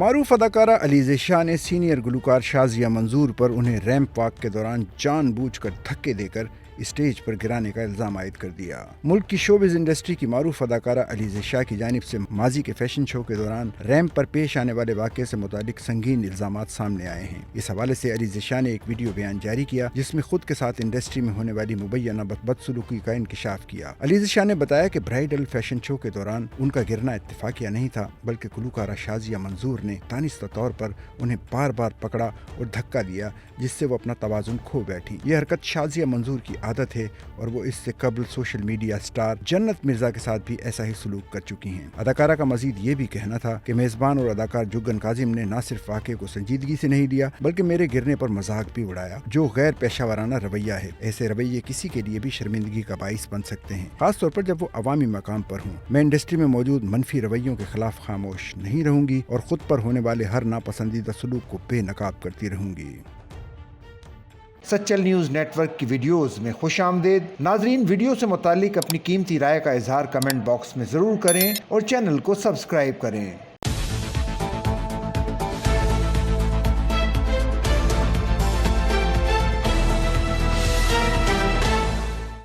معروف اداکارہ علیزہ شاہ نے سینئر گلوکار شازیہ منظور پر انہیں ریمپ واک کے دوران جان بوجھ کر دھکے دے کر اسٹیج پر گرانے کا الزام عائد کر دیا۔ ملک کی شوبز انڈسٹری کی معروف اداکارہ علیزہ شاہ کی جانب سے ماضی کے فیشن شو کے دوران ریمپ پر پیش آنے والے واقعے سے متعلق سنگین الزامات سامنے آئے ہیں۔ اس حوالے سے علیزہ شاہ نے ایک ویڈیو بیان جاری کیا جس میں خود کے ساتھ انڈسٹری میں ہونے والی مبینہ بدسلوکی کا انکشاف کیا۔ علیزہ شاہ نے بتایا کہ برائیڈل فیشن شو کے دوران ان کا گرنا اتفاقیہ نہیں تھا، بلکہ گلوکارہ شازیہ منظور نے دانستہ طور پر انہیں بار بار پکڑا اور دھکا دیا، جس سے وہ اپنا توازن کھو بیٹھی۔ یہ حرکت شازیہ منظور کی عادت ہے اور وہ اس سے قبل سوشل میڈیا سٹار جنت مرزا کے ساتھ بھی ایسا ہی سلوک کر چکی ہیں۔ اداکارہ کا مزید یہ بھی کہنا تھا کہ میزبان اور اداکار جگن کاظم نے نہ صرف واقعے کو سنجیدگی سے نہیں لیا بلکہ میرے گرنے پر مذاق بھی اڑایا، جو غیر پیشہ ورانہ رویہ ہے۔ ایسے رویے کسی کے لیے بھی شرمندگی کا باعث بن سکتے ہیں، خاص طور پر جب وہ عوامی مقام پر ہوں۔ میں انڈسٹری میں موجود منفی رویوں کے خلاف خاموش نہیں رہوں گی اور خود پر ہونے والے ہر ناپسندیدہ سلوک کو بے نقاب کرتی رہوں گی۔ سچل نیوز نیٹ ورک کی ویڈیوز میں خوش آمدید۔ ناظرین، ویڈیو سے متعلق اپنی قیمتی رائے کا اظہار کمنٹ باکس میں ضرور کریں اور چینل کو سبسکرائب کریں۔